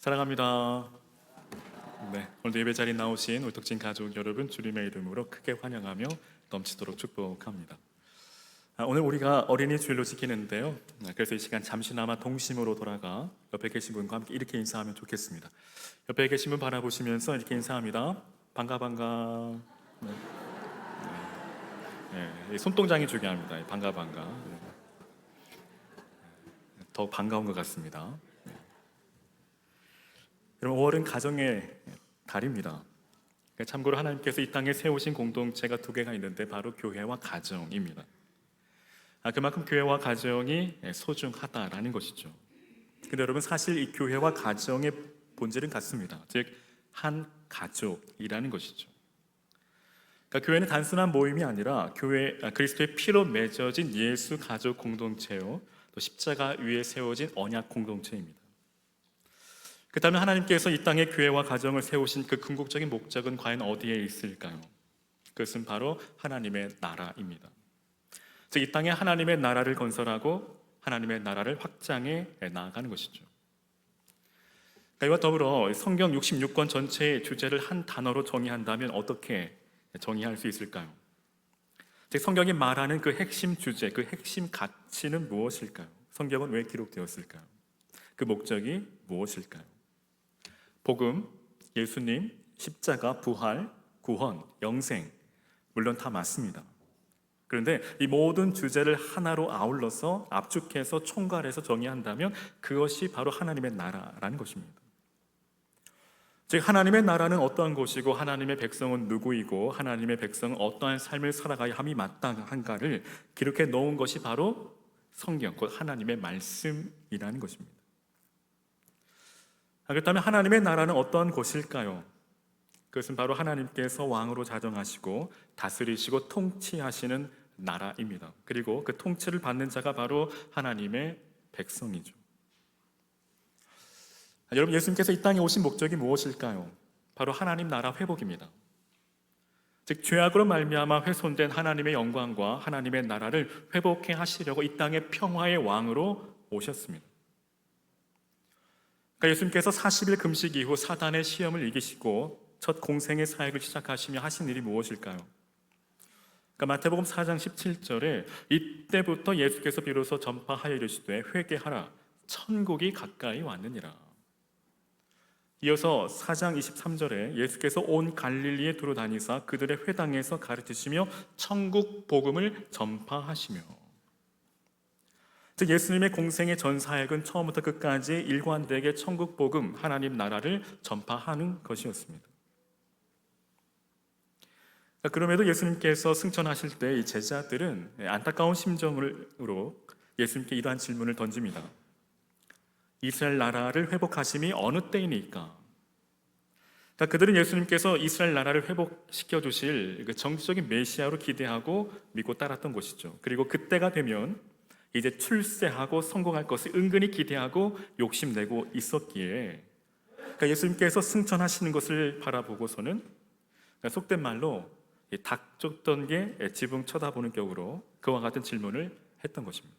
사랑합니다. 네, 오늘도 예배 자리에 나오신 우리 덕진 가족 여러분 주님의 이름으로 크게 환영하며 넘치도록 축복합니다. 오늘 우리가 어린이 주일로 지키는데요. 그래서 이 시간 잠시나마 동심으로 돌아가 옆에 계신 분과 함께 이렇게 인사하면 좋겠습니다. 옆에 계신 분 바라보시면서 이렇게 인사합니다. 반가 반가. 네. 네, 손동작이 중요합니다. 반가 반가. 네. 더 반가운 것 같습니다. 여러분, 5월은 가정의 달입니다. 참고로 하나님께서 이 땅에 세우신 공동체가 두 개가 있는데 바로 교회와 가정입니다. 그만큼 교회와 가정이 소중하다라는 것이죠. 근데 여러분, 사실 이 교회와 가정의 본질은 같습니다. 즉, 한 가족이라는 것이죠. 그러니까 교회는 단순한 모임이 아니라 그리스도의 피로 맺어진 예수 가족 공동체요, 또 십자가 위에 세워진 언약 공동체입니다. 그렇다면 하나님께서 이 땅에 교회와 가정을 세우신 그 궁극적인 목적은 과연 어디에 있을까요? 그것은 바로 하나님의 나라입니다. 즉, 이 땅에 하나님의 나라를 건설하고 하나님의 나라를 확장해 나아가는 것이죠. 이와 더불어 성경 66권 전체의 주제를 한 단어로 정의한다면 어떻게 정의할 수 있을까요? 즉, 성경이 말하는 그 핵심 주제, 그 핵심 가치는 무엇일까요? 성경은 왜 기록되었을까요? 그 목적이 무엇일까요? 복음, 예수님, 십자가, 부활, 구원, 영생, 물론 다 맞습니다. 그런데 이 모든 주제를 하나로 아울러서 압축해서 총괄해서 정의한다면 그것이 바로 하나님의 나라라는 것입니다. 즉, 하나님의 나라는 어떠한 것이고 하나님의 백성은 누구이고 하나님의 백성은 어떠한 삶을 살아가야 함이 마땅한가를 기록해 놓은 것이 바로 성경, 곧 하나님의 말씀이라는 것입니다. 그렇다면 하나님의 나라는 어떠한 곳일까요? 그것은 바로 하나님께서 왕으로 자정하시고 다스리시고 통치하시는 나라입니다. 그리고 그 통치를 받는 자가 바로 하나님의 백성이죠. 여러분, 예수님께서 이 땅에 오신 목적이 무엇일까요? 바로 하나님 나라 회복입니다. 즉, 죄악으로 말미암아 훼손된 하나님의 영광과 하나님의 나라를 회복해 하시려고 이 땅의 평화의 왕으로 오셨습니다. 그러니까 예수님께서 40일 금식 이후 사단의 시험을 이기시고 첫 공생의 사역을 시작하시며 하신 일이 무엇일까요? 그러니까 마태복음 4장 17절에 이때부터 예수께서 비로소 전파하여 이르시되 회개하라 천국이 가까이 왔느니라. 이어서 4장 23절에 예수께서 온 갈릴리에 두루 다니사 그들의 회당에서 가르치시며 천국 복음을 전파하시며, 즉 예수님의 공생의 전 사역은 처음부터 끝까지 일관되게 천국 복음, 하나님 나라를 전파하는 것이었습니다. 그럼에도 예수님께서 승천하실 때 이 제자들은 안타까운 심정으로 예수님께 이러한 질문을 던집니다. 이스라엘 나라를 회복하심이 어느 때이니까? 그들은 예수님께서 이스라엘 나라를 회복시켜 주실 그 정치적인 메시아로 기대하고 믿고 따랐던 것이죠. 그리고 그때가 되면 이제 출세하고 성공할 것을 은근히 기대하고 욕심내고 있었기에, 그러니까 예수님께서 승천하시는 것을 바라보고서는 속된 말로 닭 쫓던 게 지붕 쳐다보는 격으로 그와 같은 질문을 했던 것입니다.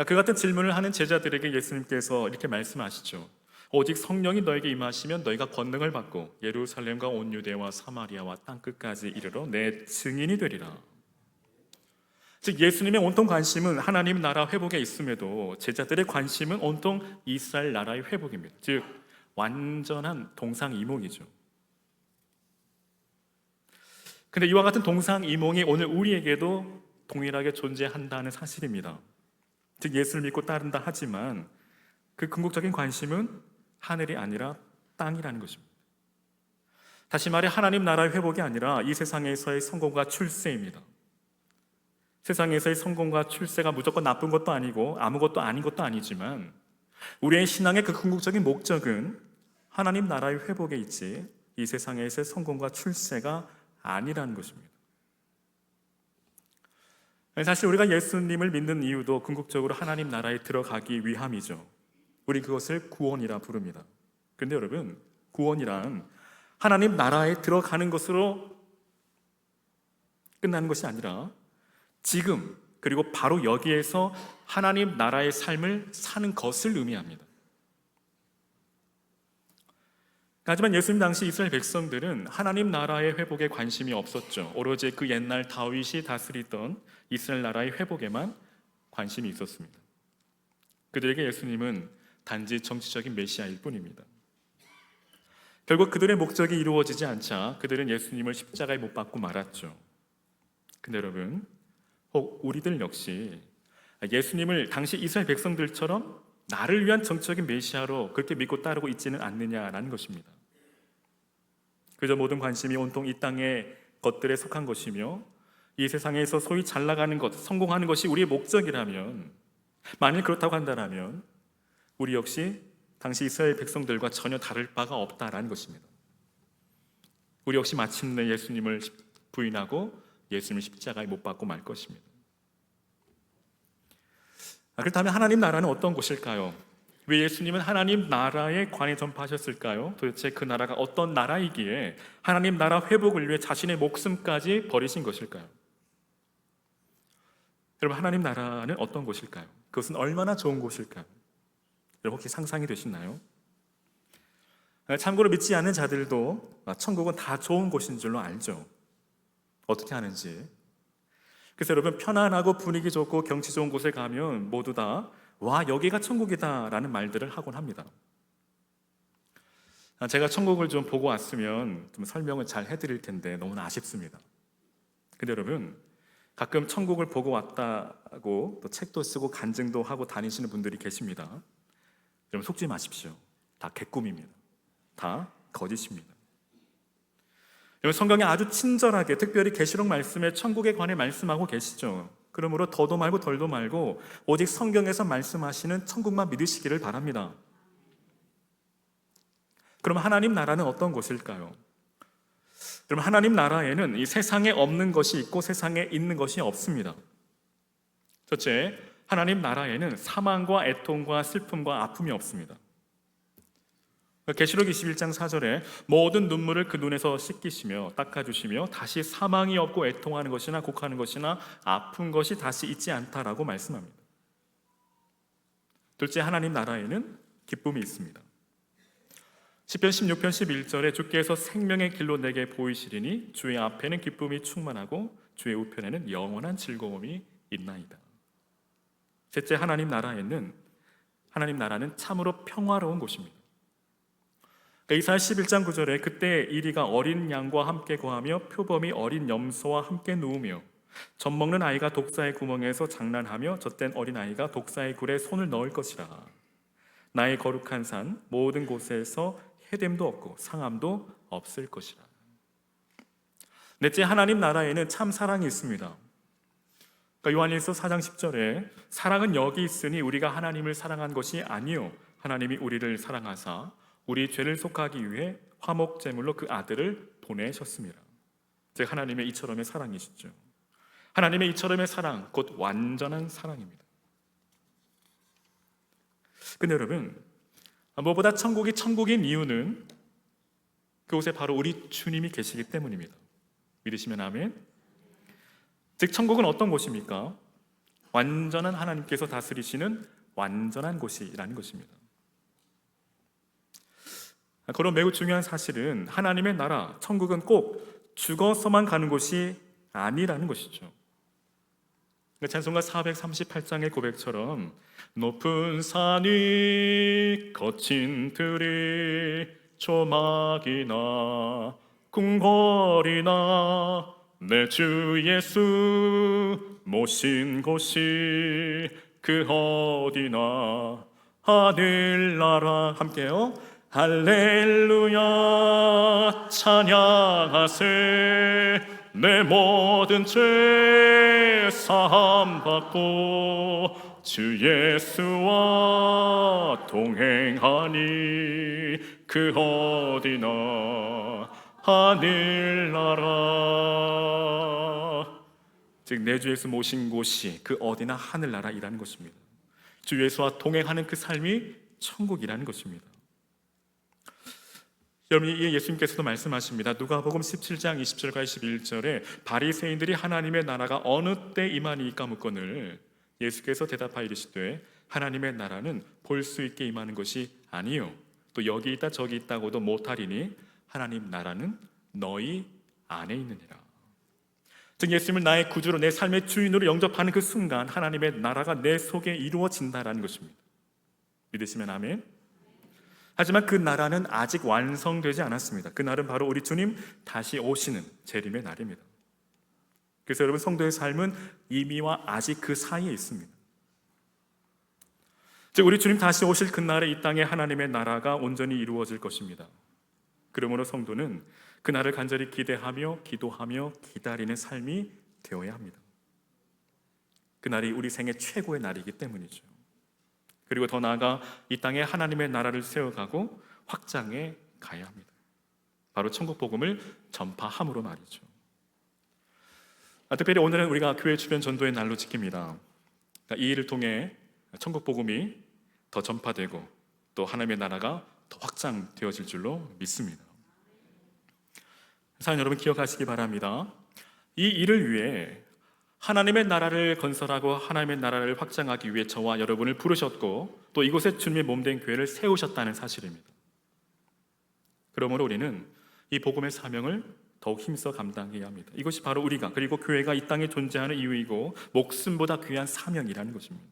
그 같은 질문을 하는 제자들에게 예수님께서 이렇게 말씀하시죠. 오직 성령이 너에게 임하시면 너희가 권능을 받고 예루살렘과 온 유대와 사마리아와 땅끝까지 이르러 내 증인이 되리라. 즉, 예수님의 온통 관심은 하나님 나라 회복에 있음에도 제자들의 관심은 온통 이스라엘 나라의 회복입니다. 즉, 완전한 동상이몽이죠. 근데 이와 같은 동상이몽이 오늘 우리에게도 동일하게 존재한다는 사실입니다. 즉, 예수를 믿고 따른다 하지만 그 궁극적인 관심은 하늘이 아니라 땅이라는 것입니다. 다시 말해 하나님 나라의 회복이 아니라 이 세상에서의 성공과 출세입니다. 세상에서의 성공과 출세가 무조건 나쁜 것도 아니고 아무것도 아닌 것도 아니지만 우리의 신앙의 그 궁극적인 목적은 하나님 나라의 회복에 있지 이 세상에서의 성공과 출세가 아니라는 것입니다. 사실 우리가 예수님을 믿는 이유도 궁극적으로 하나님 나라에 들어가기 위함이죠. 우리 그것을 구원이라 부릅니다. 그런데 여러분, 구원이란 하나님 나라에 들어가는 것으로 끝나는 것이 아니라 지금 그리고 바로 여기에서 하나님 나라의 삶을 사는 것을 의미합니다. 하지만 예수님 당시 이스라엘 백성들은 하나님 나라의 회복에 관심이 없었죠. 오로지 그 옛날 다윗이 다스리던 이스라엘 나라의 회복에만 관심이 있었습니다. 그들에게 예수님은 단지 정치적인 메시아일 뿐입니다. 결국 그들의 목적이 이루어지지 않자 그들은 예수님을 십자가에 못 박고 말았죠. 근데 여러분, 혹 우리들 역시 예수님을 당시 이스라엘 백성들처럼 나를 위한 정치적인 메시아로 그렇게 믿고 따르고 있지는 않느냐라는 것입니다. 그저 모든 관심이 온통 이 땅의 것들에 속한 것이며 이 세상에서 소위 잘 나가는 것, 성공하는 것이 우리의 목적이라면, 만일 그렇다고 한다면 우리 역시 당시 이스라엘 백성들과 전혀 다를 바가 없다라는 것입니다. 우리 역시 마침내 예수님을 부인하고 예수님을 십자가에 못 박고 말 것입니다. 그렇다면 하나님 나라는 어떤 곳일까요? 왜 예수님은 하나님 나라에 관해 전파하셨을까요? 도대체 그 나라가 어떤 나라이기에 하나님 나라 회복을 위해 자신의 목숨까지 버리신 것일까요? 여러분, 하나님 나라는 어떤 곳일까요? 그것은 얼마나 좋은 곳일까요? 여러분, 혹시 상상이 되시나요? 참고로 믿지 않는 자들도 천국은 다 좋은 곳인 줄로 알죠. 어떻게 하는지. 그래서 여러분, 편안하고 분위기 좋고 경치 좋은 곳에 가면 모두 다 와, 여기가 천국이다 라는 말들을 하곤 합니다. 제가 천국을 좀 보고 왔으면 좀 설명을 잘 해드릴 텐데 너무나 아쉽습니다. 근데 여러분, 가끔 천국을 보고 왔다고 또 책도 쓰고 간증도 하고 다니시는 분들이 계십니다. 여러분, 속지 마십시오. 다 개꿈입니다. 다 거짓입니다. 여러분, 성경에 아주 친절하게 특별히 계시록 말씀에 천국에 관해 말씀하고 계시죠. 그러므로 더도 말고 덜도 말고 오직 성경에서 말씀하시는 천국만 믿으시기를 바랍니다. 그럼 하나님 나라는 어떤 곳일까요? 그럼 하나님 나라에는 이 세상에 없는 것이 있고 세상에 있는 것이 없습니다. 첫째, 하나님 나라에는 사망과 애통과 슬픔과 아픔이 없습니다. 계시록 21장 4절에 모든 눈물을 그 눈에서 씻기시며 닦아주시며 다시 사망이 없고 애통하는 것이나 곡하는 것이나 아픈 것이 다시 있지 않다라고 말씀합니다. 둘째, 하나님 나라에는 기쁨이 있습니다. 시편 16편 11절에 주께서 생명의 길로 내게 보이시리니 주의 앞에는 기쁨이 충만하고 주의 우편에는 영원한 즐거움이 있나이다. 셋째, 하나님 나라는 참으로 평화로운 곳입니다. 이사야 11장 9절에 그때 이리가 어린 양과 함께 거하며 표범이 어린 염소와 함께 누우며 젖먹는 아이가 독사의 구멍에서 장난하며 젖된 어린아이가 독사의 굴에 손을 넣을 것이라. 나의 거룩한 산 모든 곳에서 해됨도 없고 상함도 없을 것이라. 넷째, 하나님 나라에는 참 사랑이 있습니다. 요한일서 4장 10절에 사랑은 여기 있으니 우리가 하나님을 사랑한 것이 아니요 하나님이 우리를 사랑하사 우리 죄를 속하기 위해 화목 제물로 그 아들을 보내셨습니다. 즉 하나님의 이처럼의 사랑이시죠. 하나님의 이처럼의 사랑, 곧 완전한 사랑입니다. 근데 여러분, 무엇보다 천국이 천국인 이유는 그곳에 바로 우리 주님이 계시기 때문입니다. 믿으시면 아멘. 즉 천국은 어떤 곳입니까? 완전한 하나님께서 다스리시는 완전한 곳이라는 것입니다. 그런 매우 중요한 사실은 하나님의 나라, 천국은 꼭 죽어서만 가는 곳이 아니라는 것이죠. 찬송가 438장의 고백처럼 높은 산이 거친 들이 조막이나 궁궐이나 내 주 예수 모신 곳이 그 어디나 하늘나라 함께요. 할렐루야 찬양하세 내 모든 죄 사함 받고 주 예수와 동행하니 그 어디나 하늘나라. 즉 내 주 예수 모신 곳이 그 어디나 하늘나라이라는 것입니다. 주 예수와 동행하는 그 삶이 천국이라는 것입니다. 여러분, 이 예수님께서도 말씀하십니다. 누가복음 17장 20절과 21절에 바리새인들이 하나님의 나라가 어느 때 임하니까 묻거늘 예수께서 대답하여 이르시되 하나님의 나라는 볼 수 있게 임하는 것이 아니요 또 여기 있다 저기 있다고도 못하리니 하나님 나라는 너희 안에 있느니라. 즉 예수님을 나의 구주로 내 삶의 주인으로 영접하는 그 순간 하나님의 나라가 내 속에 이루어진다라는 것입니다. 믿으시면 아멘. 하지만 그 나라는 아직 완성되지 않았습니다. 그 날은 바로 우리 주님 다시 오시는 재림의 날입니다. 그래서 여러분, 성도의 삶은 이미와 아직 그 사이에 있습니다. 즉 우리 주님 다시 오실 그날에 이 땅에 하나님의 나라가 온전히 이루어질 것입니다. 그러므로 성도는 그날을 간절히 기대하며 기도하며 기다리는 삶이 되어야 합니다. 그날이 우리 생애 최고의 날이기 때문이죠. 그리고 더 나아가 이 땅에 하나님의 나라를 세워가고 확장해 가야 합니다. 바로 천국 복음을 전파함으로 말이죠. 특별히 오늘은 우리가 교회 주변 전도의 날로 지킵니다. 이 일을 통해 천국 복음이 더 전파되고 또 하나님의 나라가 더 확장되어질 줄로 믿습니다. 사연 여러분 기억하시기 바랍니다. 이 일을 위해 하나님의 나라를 건설하고 하나님의 나라를 확장하기 위해 저와 여러분을 부르셨고 또 이곳에 주님의 몸된 교회를 세우셨다는 사실입니다. 그러므로 우리는 이 복음의 사명을 더욱 힘써 감당해야 합니다. 이것이 바로 우리가 그리고 교회가 이 땅에 존재하는 이유이고 목숨보다 귀한 사명이라는 것입니다.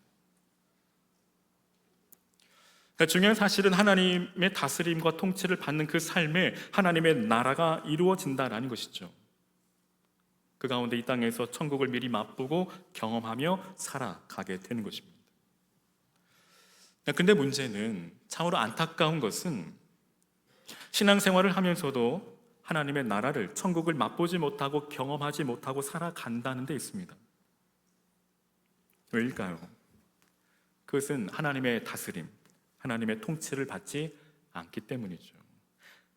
중요한 사실은 하나님의 다스림과 통치를 받는 그 삶에 하나님의 나라가 이루어진다는 것이죠. 그 가운데 이 땅에서 천국을 미리 맛보고 경험하며 살아가게 되는 것입니다. 근데 문제는 참으로 안타까운 것은 신앙생활을 하면서도 하나님의 나라를, 천국을 맛보지 못하고 경험하지 못하고 살아간다는 데 있습니다. 왜일까요? 그것은 하나님의 다스림, 하나님의 통치를 받지 않기 때문이죠.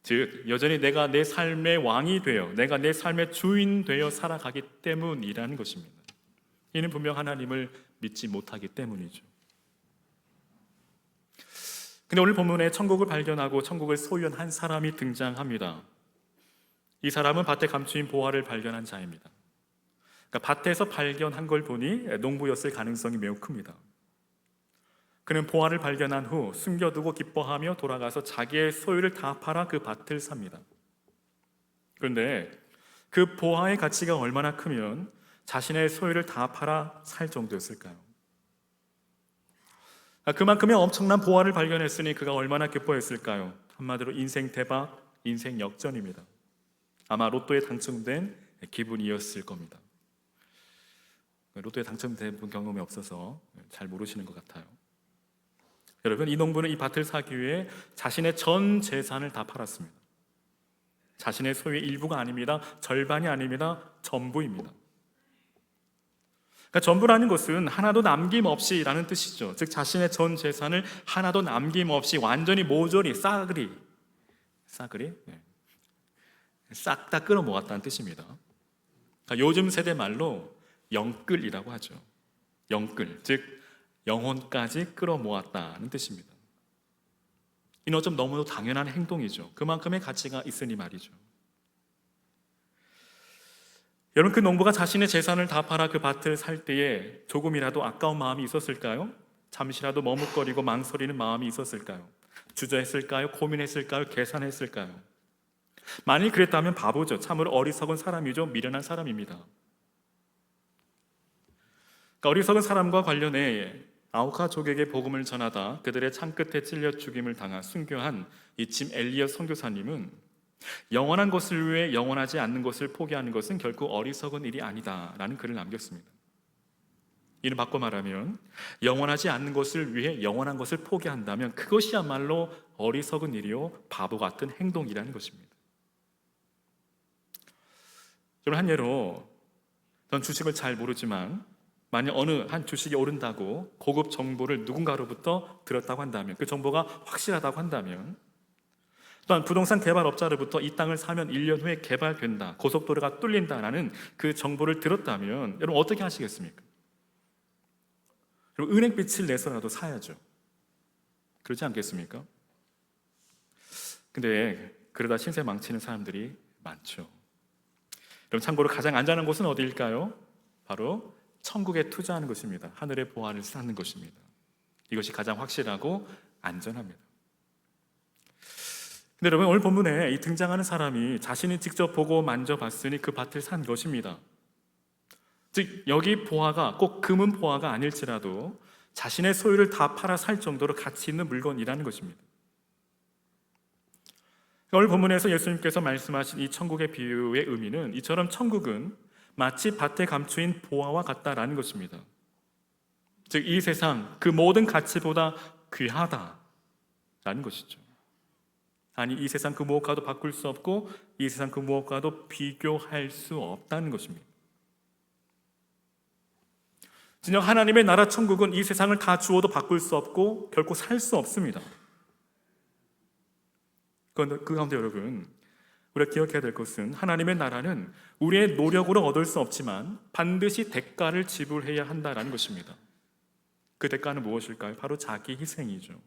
즉 여전히 내가 내 삶의 왕이 되어 내가 내 삶의 주인 되어 살아가기 때문이라는 것입니다. 이는 분명 하나님을 믿지 못하기 때문이죠. 근데 오늘 본문에 천국을 발견하고 천국을 소유한 한 사람이 등장합니다. 이 사람은 밭에 감추인 보화를 발견한 자입니다. 그러니까 밭에서 발견한 걸 보니 농부였을 가능성이 매우 큽니다. 그는 보화를 발견한 후 숨겨두고 기뻐하며 돌아가서 자기의 소유를 다 팔아 그 밭을 삽니다. 그런데 그 보화의 가치가 얼마나 크면 자신의 소유를 다 팔아 살 정도였을까요? 그만큼의 엄청난 보화를 발견했으니 그가 얼마나 기뻐했을까요? 한마디로 인생 대박, 인생 역전입니다. 아마 로또에 당첨된 기분이었을 겁니다. 로또에 당첨된 분 경험이 없어서 잘 모르시는 것 같아요. 여러분, 이 농부는 이 밭을 사기 위해 자신의 전 재산을 다 팔았습니다. 자신의 소유의 일부가 아닙니다. 절반이 아닙니다. 전부입니다. 그러니까 전부라는 것은 하나도 남김없이라는 뜻이죠. 즉 자신의 전 재산을 하나도 남김없이 완전히 모조리 싹 다 끌어모았다는 뜻입니다. 그러니까 요즘 세대 말로 영끌이라고 하죠. 영끌, 즉 영혼까지 끌어모았다는 뜻입니다. 이는 어쩜 너무도 당연한 행동이죠. 그만큼의 가치가 있으니 말이죠. 여러분, 그 농부가 자신의 재산을 다 팔아 그 밭을 살 때에 조금이라도 아까운 마음이 있었을까요? 잠시라도 머뭇거리고 망설이는 마음이 있었을까요? 주저했을까요? 고민했을까요? 계산했을까요? 만일 그랬다면 바보죠. 참으로 어리석은 사람이죠. 미련한 사람입니다. 그러니까 어리석은 사람과 관련해 아우카족에게 복음을 전하다 그들의 창끝에 찔려 죽임을 당한 순교한 이 짐 엘리엇 선교사님은 영원한 것을 위해 영원하지 않는 것을 포기하는 것은 결코 어리석은 일이 아니다라는 글을 남겼습니다. 이는 바꿔 말하면 영원하지 않는 것을 위해 영원한 것을 포기한다면 그것이야말로 어리석은 일이요 바보 같은 행동이라는 것입니다. 저는 한 예로, 전 주식을 잘 모르지만 만약 어느 한 주식이 오른다고 고급 정보를 누군가로부터 들었다고 한다면, 그 정보가 확실하다고 한다면, 또한 부동산 개발업자로부터 이 땅을 사면 1년 후에 개발된다, 고속도로가 뚫린다라는 그 정보를 들었다면 여러분 어떻게 하시겠습니까? 여러분 은행빛을 내서라도 사야죠. 그렇지 않겠습니까? 근데 그러다 신세 망치는 사람들이 많죠. 여러분 참고로 가장 안전한 곳은 어디일까요? 바로 천국에 투자하는 것입니다. 하늘의 보화를 쌓는 것입니다. 이것이 가장 확실하고 안전합니다. 근데 여러분, 오늘 본문에 이 등장하는 사람이 자신이 직접 보고 만져봤으니 그 밭을 산 것입니다. 즉 여기 보화가 꼭 금은 보화가 아닐지라도 자신의 소유를 다 팔아 살 정도로 가치 있는 물건이라는 것입니다. 오늘 본문에서 예수님께서 말씀하신 이 천국의 비유의 의미는, 이처럼 천국은 마치 밭에 감추인 보화와 같다라는 것입니다. 즉 이 세상 그 모든 가치보다 귀하다라는 것이죠. 아니, 이 세상 그 무엇과도 바꿀 수 없고 이 세상 그 무엇과도 비교할 수 없다는 것입니다. 진정 하나님의 나라 천국은 이 세상을 다 주어도 바꿀 수 없고 결코 살 수 없습니다. 그 가운데 여러분, 우리가 기억해야 될 것은 하나님의 나라는 우리의 노력으로 얻을 수 없지만 반드시 대가를 지불해야 한다는 것입니다. 그 대가는 무엇일까요? 바로 자기 희생이죠.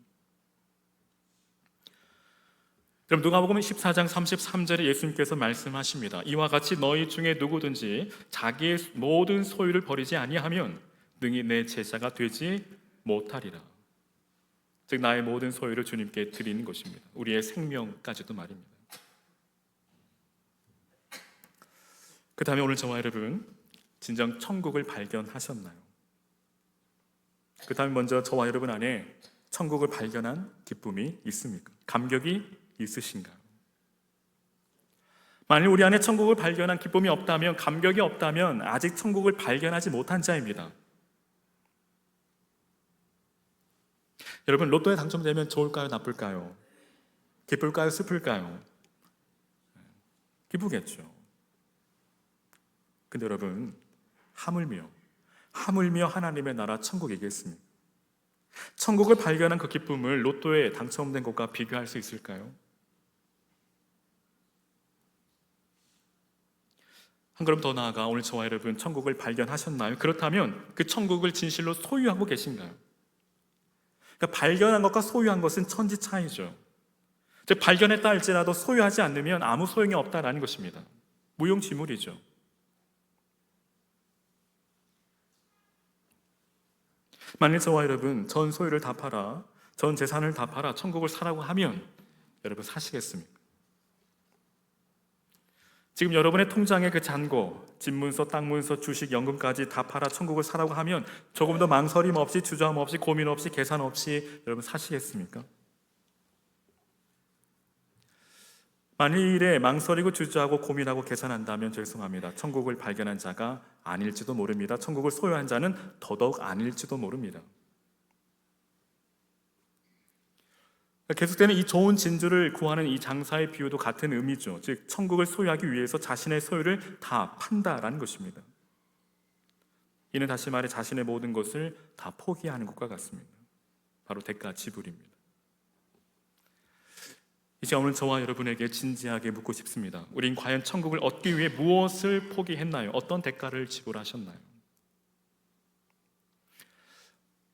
그럼 누가복음 14장 33절에 예수님께서 말씀하십니다. 이와 같이 너희 중에 누구든지 자기의 모든 소유를 버리지 아니하면 능히 내 제자가 되지 못하리라. 즉 나의 모든 소유를 주님께 드리는 것입니다. 우리의 생명까지도 말입니다. 그 다음에 오늘 저와 여러분, 진정 천국을 발견하셨나요? 그 다음에 먼저 저와 여러분 안에 천국을 발견한 기쁨이 있습니까? 감격이 있으신가요? 만일 우리 안에 천국을 발견한 기쁨이 없다면, 감격이 없다면 아직 천국을 발견하지 못한 자입니다. 여러분, 로또에 당첨되면 좋을까요? 나쁠까요? 기쁠까요? 슬플까요? 기쁘겠죠. 근데 여러분, 하물며 하나님의 나라 천국이겠습니까? 천국을 발견한 그 기쁨을 로또에 당첨된 것과 비교할 수 있을까요? 한 걸음 더 나아가 오늘 저와 여러분, 천국을 발견하셨나요? 그렇다면 그 천국을 진실로 소유하고 계신가요? 그러니까 발견한 것과 소유한 것은 천지 차이죠. 즉 발견했다 할지라도 소유하지 않으면 아무 소용이 없다라는 것입니다. 무용지물이죠. 만일 저와 여러분 전 소유를 다 팔아, 전 재산을 다 팔아 천국을 사라고 하면 여러분 사시겠습니까? 지금 여러분의 통장에 그 잔고, 집문서, 땅문서, 주식, 연금까지 다 팔아 천국을 사라고 하면 조금 더 망설임 없이, 주저함 없이, 고민 없이, 계산 없이 여러분 사시겠습니까? 만일에 망설이고 주저하고 고민하고 계산한다면 죄송합니다. 천국을 발견한 자가 아닐지도 모릅니다. 천국을 소유한 자는 더더욱 아닐지도 모릅니다. 계속되는 이 좋은 진주를 구하는 이 장사의 비유도 같은 의미죠. 즉 천국을 소유하기 위해서 자신의 소유를 다 판다라는 것입니다. 이는 다시 말해 자신의 모든 것을 다 포기하는 것과 같습니다. 바로 대가 지불입니다. 이제 오늘 저와 여러분에게 진지하게 묻고 싶습니다. 우린 과연 천국을 얻기 위해 무엇을 포기했나요? 어떤 대가를 지불하셨나요?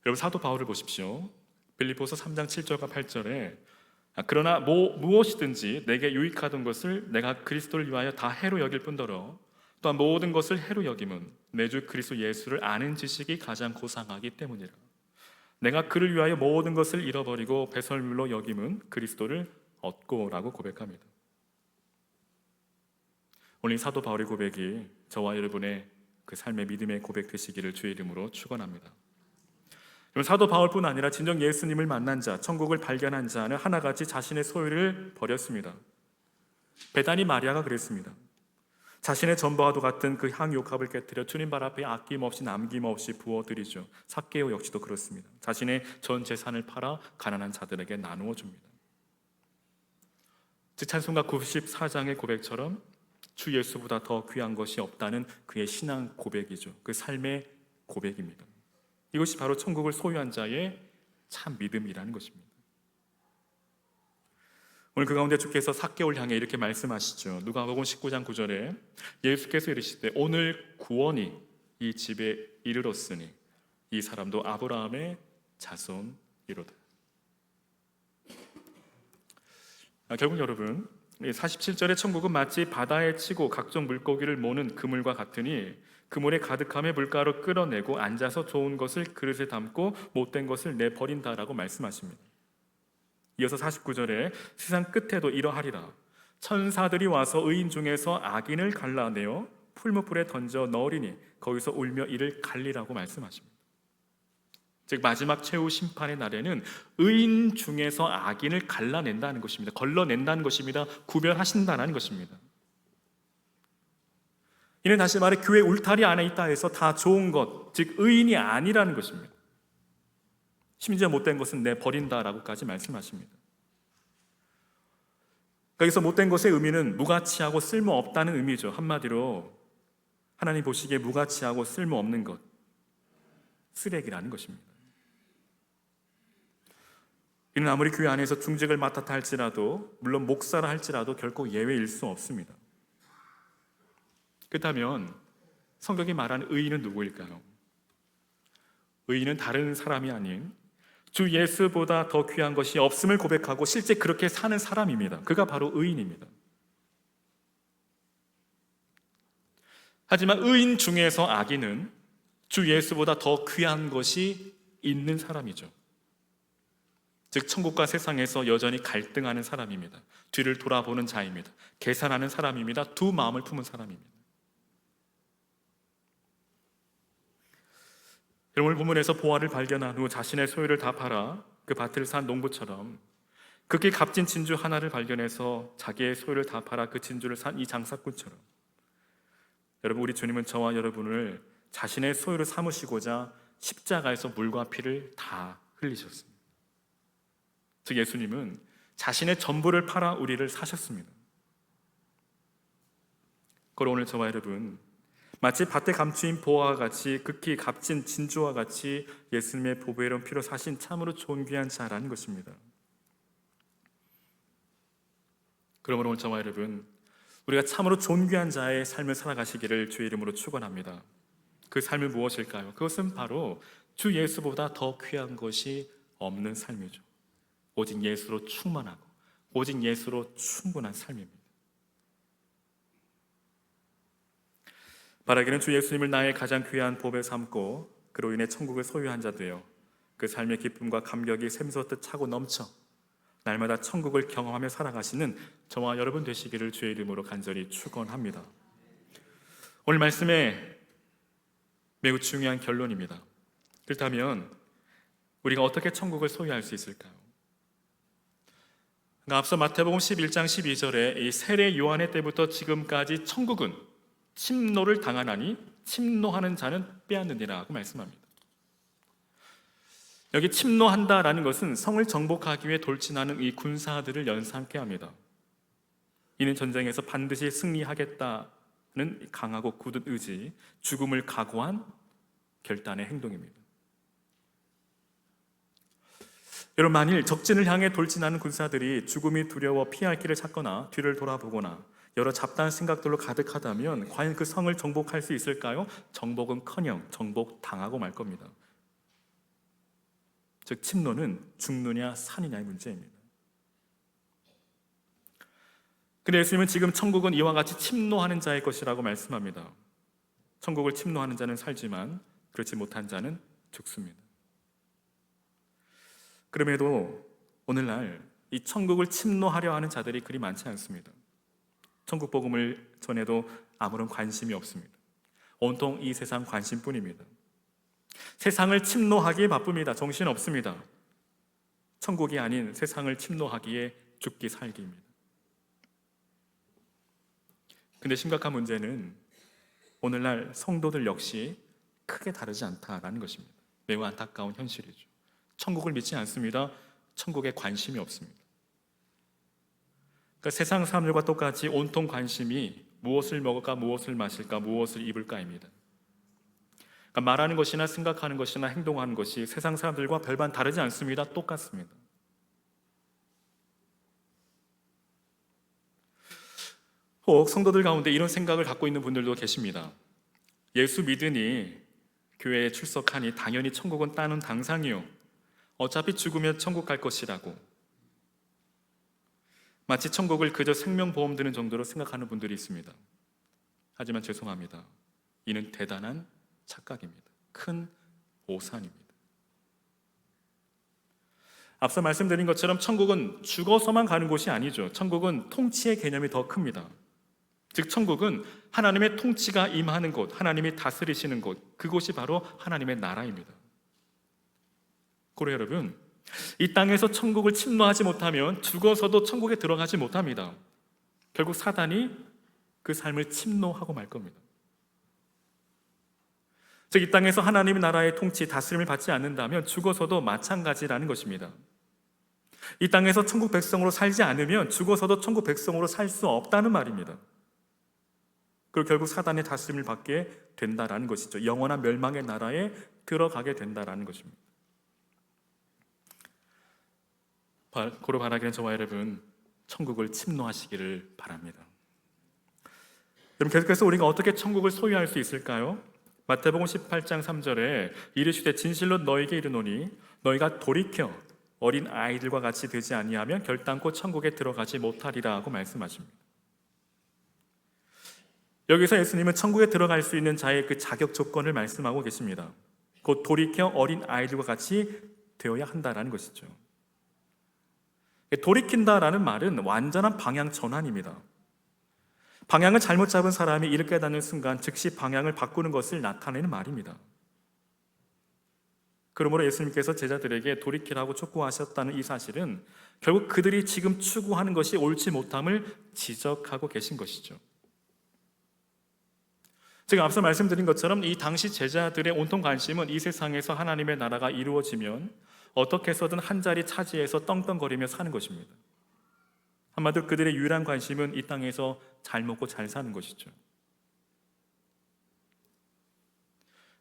여러분 사도 바울을 보십시오. 빌립보서 3장 7절과 8절에 그러나 무엇이든지 내게 유익하던 것을 내가 그리스도를 위하여 다 해로 여길 뿐더러 또한 모든 것을 해로 여김은 내 주 그리스도 예수를 아는 지식이 가장 고상하기 때문이라. 내가 그를 위하여 모든 것을 잃어버리고 배설물로 여김은 그리스도를 얻고라고 고백합니다. 오늘 사도 바울의 고백이 저와 여러분의 그 삶의 믿음의 고백 되시기를 주의 이름으로 축원합니다. 사도 바울뿐 아니라 진정 예수님을 만난 자, 천국을 발견한 자는 하나같이 자신의 소유를 버렸습니다. 베다니 마리아가 그랬습니다. 자신의 전부와도 같은 그 향유옥합을 깨뜨려 주님 발 앞에 아낌없이 남김없이 부어드리죠. 삭개오 역시도 그렇습니다. 자신의 전 재산을 팔아 가난한 자들에게 나누어 줍니다. 즉 찬송가 94장의 고백처럼 주 예수보다 더 귀한 것이 없다는 그의 신앙 고백이죠. 그 삶의 고백입니다. 이것이 바로 천국을 소유한 자의 참 믿음이라는 것입니다. 오늘 그 가운데 주께서 삭개오를 향해 이렇게 말씀하시죠. 누가복음 19장 9절에 예수께서 이르시되 오늘 구원이 이 집에 이르렀으니 이 사람도 아브라함의 자손이로다. 결국 여러분 47절의 천국은 마치 바다에 치고 각종 물고기를 모는 그물과 같으니 그물에 가득함에 물가로 끌어내고 앉아서 좋은 것을 그릇에 담고 못된 것을 내버린다라고 말씀하십니다. 이어서 49절에 세상 끝에도 이러하리라. 천사들이 와서 의인 중에서 악인을 갈라내어 풀무불에 던져 넣으리니 거기서 울며 이를 갈리라고 말씀하십니다. 즉 마지막 최후 심판의 날에는 의인 중에서 악인을 갈라낸다는 것입니다. 걸러낸다는 것입니다. 구별하신다는 것입니다. 이는 다시 말해 교회 울타리 안에 있다 해서 다 좋은 것, 즉 의인이 아니라는 것입니다. 심지어 못된 것은 내버린다라고까지 말씀하십니다. 여기서 못된 것의 의미는 무가치하고 쓸모없다는 의미죠. 한마디로 하나님 보시기에 무가치하고 쓸모없는 것, 쓰레기라는 것입니다. 이는 아무리 교회 안에서 중직을 맡았다 할지라도, 물론 목사라 할지라도 결코 예외일 수 없습니다. 그렇다면 성경이 말하는 의인은 누구일까요? 의인은 다른 사람이 아닌 주 예수보다 더 귀한 것이 없음을 고백하고 실제 그렇게 사는 사람입니다. 그가 바로 의인입니다. 하지만 의인 중에서 악인은 주 예수보다 더 귀한 것이 있는 사람이죠. 즉 천국과 세상에서 여전히 갈등하는 사람입니다. 뒤를 돌아보는 자입니다. 계산하는 사람입니다. 두 마음을 품은 사람입니다. 오늘 본문에서 보화를 발견한 후 자신의 소유를 다 팔아 그 밭을 산 농부처럼 극히 값진 진주 하나를 발견해서 자기의 소유를 다 팔아 그 진주를 산 이 장사꾼처럼 여러분, 우리 주님은 저와 여러분을 자신의 소유를 삼으시고자 십자가에서 물과 피를 다 흘리셨습니다. 즉 예수님은 자신의 전부를 팔아 우리를 사셨습니다. 그걸 오늘 저와 여러분 마치 밭에 감추인 보화와 같이 극히 값진 진주와 같이 예수님의 보배로운 피로 사신 참으로 존귀한 자라는 것입니다. 그러므로 오늘 저와 여러분 우리가 참으로 존귀한 자의 삶을 살아가시기를 주의 이름으로 축원합니다. 그 삶은 무엇일까요? 그것은 바로 주 예수보다 더 귀한 것이 없는 삶이죠. 오직 예수로 충만하고 오직 예수로 충분한 삶입니다. 바라기는 주 예수님을 나의 가장 귀한 보배 삼고 그로 인해 천국을 소유한 자 되어 그 삶의 기쁨과 감격이 샘솟듯 차고 넘쳐 날마다 천국을 경험하며 살아가시는 저와 여러분 되시기를 주의 이름으로 간절히 축원합니다. 오늘 말씀에 매우 중요한 결론입니다. 그렇다면 우리가 어떻게 천국을 소유할 수 있을까요? 앞서 마태복음 11장 12절에 이 세례 요한의 때부터 지금까지 천국은 침노를 당하나니 침노하는 자는 빼앗느니라 하고 말씀합니다. 여기 침노한다라는 것은 성을 정복하기 위해 돌진하는 이 군사들을 연상케 합니다. 이는 전쟁에서 반드시 승리하겠다는 강하고 굳은 의지, 죽음을 각오한 결단의 행동입니다. 여러분, 만일 적진을 향해 돌진하는 군사들이 죽음이 두려워 피할 길을 찾거나 뒤를 돌아보거나 여러 잡다한 생각들로 가득하다면 과연 그 성을 정복할 수 있을까요? 정복은커녕 정복당하고 말 겁니다. 즉 침노는 죽느냐 사느냐의 문제입니다. 근데 예수님은 지금 천국은 이와 같이 침노하는 자의 것이라고 말씀합니다. 천국을 침노하는 자는 살지만 그렇지 못한 자는 죽습니다. 그럼에도 오늘날 이 천국을 침노하려 하는 자들이 그리 많지 않습니다. 천국 복음을 전해도 아무런 관심이 없습니다. 온통 이 세상 관심뿐입니다. 세상을 침노하기에 바쁩니다. 정신 없습니다. 천국이 아닌 세상을 침노하기에 죽기 살기입니다. 근데 심각한 문제는 오늘날 성도들 역시 크게 다르지 않다라는 것입니다. 매우 안타까운 현실이죠. 천국을 믿지 않습니다. 천국에 관심이 없습니다. 그러니까 세상 사람들과 똑같이 온통 관심이 무엇을 먹을까, 무엇을 마실까, 무엇을 입을까입니다. 그러니까 말하는 것이나 생각하는 것이나 행동하는 것이 세상 사람들과 별반 다르지 않습니다. 똑같습니다. 혹 성도들 가운데 이런 생각을 갖고 있는 분들도 계십니다. 예수 믿으니 교회에 출석하니 당연히 천국은 따는 당상이요, 어차피 죽으면 천국 갈 것이라고, 마치 천국을 그저 생명보험 드는 정도로 생각하는 분들이 있습니다. 하지만 죄송합니다. 이는 대단한 착각입니다. 큰 오산입니다. 앞서 말씀드린 것처럼 천국은 죽어서만 가는 곳이 아니죠. 천국은 통치의 개념이 더 큽니다. 즉 천국은 하나님의 통치가 임하는 곳, 하나님이 다스리시는 곳, 그곳이 바로 하나님의 나라입니다. 고려 여러분, 이 땅에서 천국을 침노하지 못하면 죽어서도 천국에 들어가지 못합니다. 결국 사단이 그 삶을 침노하고 말 겁니다. 즉 이 땅에서 하나님의 나라의 통치, 다스림을 받지 않는다면 죽어서도 마찬가지라는 것입니다. 이 땅에서 천국 백성으로 살지 않으면 죽어서도 천국 백성으로 살 수 없다는 말입니다. 그리고 결국 사단의 다스림을 받게 된다라는 것이죠. 영원한 멸망의 나라에 들어가게 된다라는 것입니다. 고로 바라기는 저와 여러분, 천국을 침노하시기를 바랍니다. 그럼 계속해서 우리가 어떻게 천국을 소유할 수 있을까요? 마태복음 18장 3절에 이르시되 진실로 너희에게 이르노니 너희가 돌이켜 어린 아이들과 같이 되지 아니하면 결단코 천국에 들어가지 못하리라 하고 말씀하십니다. 여기서 예수님은 천국에 들어갈 수 있는 자의 그 자격 조건을 말씀하고 계십니다. 곧 돌이켜 어린 아이들과 같이 되어야 한다라는 것이죠. 돌이킨다라는 말은 완전한 방향 전환입니다. 방향을 잘못 잡은 사람이 이를 깨닫는 순간 즉시 방향을 바꾸는 것을 나타내는 말입니다. 그러므로 예수님께서 제자들에게 돌이키라고 촉구하셨다는 이 사실은 결국 그들이 지금 추구하는 것이 옳지 못함을 지적하고 계신 것이죠. 제가 앞서 말씀드린 것처럼 이 당시 제자들의 온통 관심은 이 세상에서 하나님의 나라가 이루어지면 어떻게 해서든 한 자리 차지해서 떵떵거리며 사는 것입니다. 한마디로 그들의 유일한 관심은 이 땅에서 잘 먹고 잘 사는 것이죠.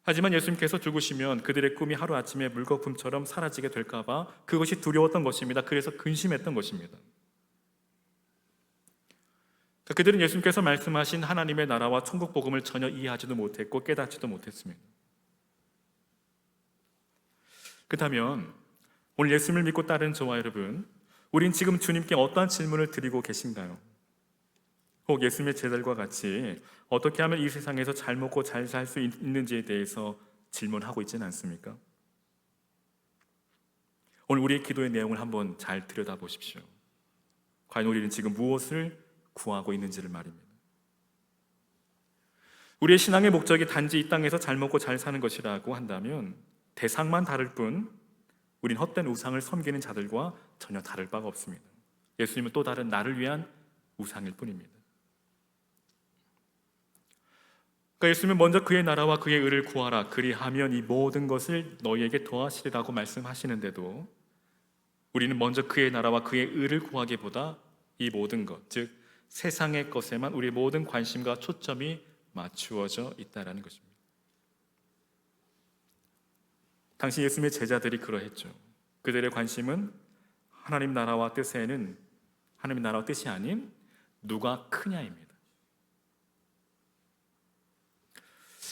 하지만 예수님께서 죽으시면 그들의 꿈이 하루아침에 물거품처럼 사라지게 될까 봐 그것이 두려웠던 것입니다. 그래서 근심했던 것입니다. 그들은 예수님께서 말씀하신 하나님의 나라와 천국 복음을 전혀 이해하지도 못했고 깨닫지도 못했습니다. 그렇다면 오늘 예수님을 믿고 따르는 저와 여러분, 우린 지금 주님께 어떠한 질문을 드리고 계신가요? 혹 예수님의 제자들과 같이 어떻게 하면 이 세상에서 잘 먹고 잘 살 수 있는지에 대해서 질문하고 있지는 않습니까? 오늘 우리의 기도의 내용을 한번 잘 들여다보십시오. 과연 우리는 지금 무엇을 구하고 있는지를 말입니다. 우리의 신앙의 목적이 단지 이 땅에서 잘 먹고 잘 사는 것이라고 한다면 대상만 다를 뿐 우린 헛된 우상을 섬기는 자들과 전혀 다를 바가 없습니다. 예수님은 또 다른 나를 위한 우상일 뿐입니다. 그러니까 예수님은 먼저 그의 나라와 그의 의를 구하라, 그리하면 이 모든 것을 너희에게 더하시리라고 말씀하시는데도 우리는 먼저 그의 나라와 그의 의를 구하기보다 이 모든 것, 즉 세상의 것에만 우리의 모든 관심과 초점이 맞추어져 있다는 것입니다. 당시 예수님의 제자들이 그러했죠. 그들의 관심은 하나님 나라와 뜻에는 하나님 나라와 뜻이 아닌 누가 크냐입니다.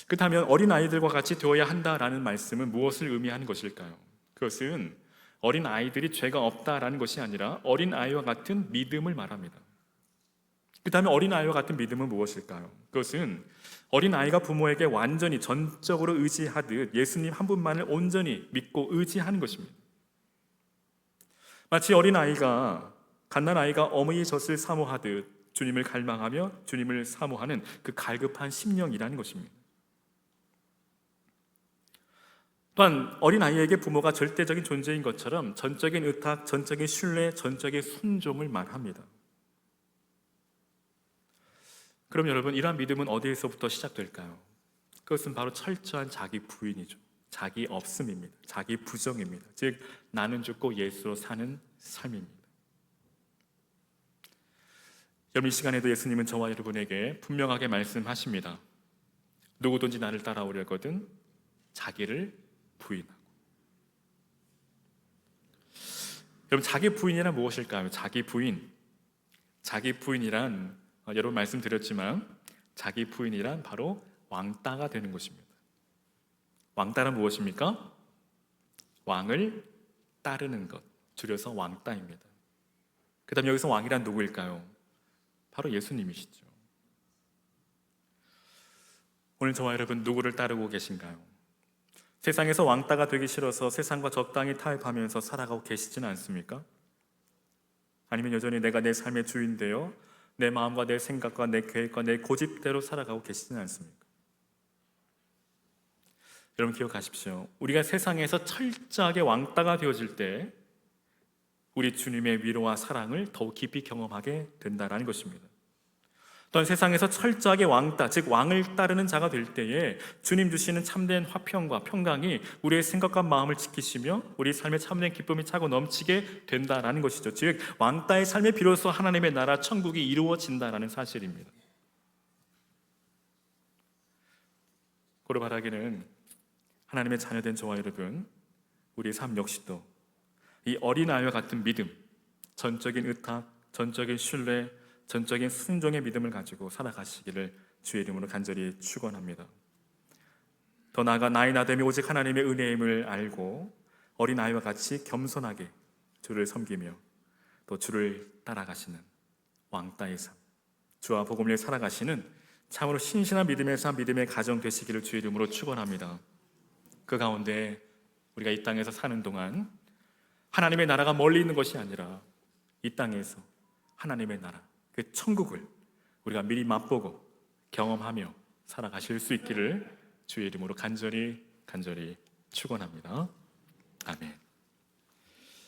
그렇다면 어린아이들과 같이 되어야 한다라는 말씀은 무엇을 의미하는 것일까요? 그것은 어린아이들이 죄가 없다라는 것이 아니라 어린아이와 같은 믿음을 말합니다. 그렇다면 어린아이와 같은 믿음은 무엇일까요? 그것은 어린아이가 부모에게 완전히 전적으로 의지하듯 예수님 한 분만을 온전히 믿고 의지하는 것입니다. 마치 어린아이가 갓난아이가 어머니의 젖을 사모하듯 주님을 갈망하며 주님을 사모하는 그 갈급한 심령이라는 것입니다. 또한 어린아이에게 부모가 절대적인 존재인 것처럼 전적인 의탁, 전적인 신뢰, 전적인 순종을 말합니다. 그럼 여러분, 이러한 믿음은 어디에서부터 시작될까요? 그것은 바로 철저한 자기 부인이죠. 자기 없음입니다. 자기 부정입니다. 즉 나는 죽고 예수로 사는 삶입니다. 여러분, 이 시간에도 예수님은 저와 여러분에게 분명하게 말씀하십니다. 누구든지 나를 따라오려거든 자기를 부인하고. 여러분, 자기 부인이란 무엇일까요? 자기 부인. 자기 부인이란 여러분 말씀드렸지만 자기 부인이란 바로 왕따가 되는 것입니다. 왕따란 무엇입니까? 왕을 따르는 것, 줄여서 왕따입니다. 그 다음 여기서 왕이란 누구일까요? 바로 예수님이시죠. 오늘 저와 여러분 누구를 따르고 계신가요? 세상에서 왕따가 되기 싫어서 세상과 적당히 타협하면서 살아가고 계시지는 않습니까? 아니면 여전히 내가 내 삶의 주인되어 내 마음과 내 생각과 내 계획과 내 고집대로 살아가고 계시지는 않습니까? 여러분 기억하십시오. 우리가 세상에서 철저하게 왕따가 되어질 때 우리 주님의 위로와 사랑을 더욱 깊이 경험하게 된다는 것입니다. 또한 세상에서 철저하게 왕따, 즉 왕을 따르는 자가 될 때에 주님 주시는 참된 화평과 평강이 우리의 생각과 마음을 지키시며 우리 삶의 참된 기쁨이 차고 넘치게 된다는 것이죠. 즉 왕따의 삶에 비로소 하나님의 나라 천국이 이루어진다는 사실입니다. 고로 바라기는 하나님의 자녀된 저와 여러분, 우리의 삶 역시도 이 어린아이와 같은 믿음, 전적인 의탁, 전적인 신뢰, 전적인 순종의 믿음을 가지고 살아가시기를 주의 이름으로 간절히 축원합니다. 더 나아가 나의 나됨이 오직 하나님의 은혜임을 알고 어린아이와 같이 겸손하게 주를 섬기며 또 주를 따라가시는 왕따의 삶, 주와 복음을 살아가시는 참으로 신실한 믿음의 삶, 믿음의 가정 되시기를 주의 이름으로 축원합니다. 그 가운데 우리가 이 땅에서 사는 동안 하나님의 나라가 멀리 있는 것이 아니라 이 땅에서 하나님의 나라, 그 천국을 우리가 미리 맛보고 경험하며 살아가실 수 있기를 주의 이름으로 간절히 축원합니다. 아멘.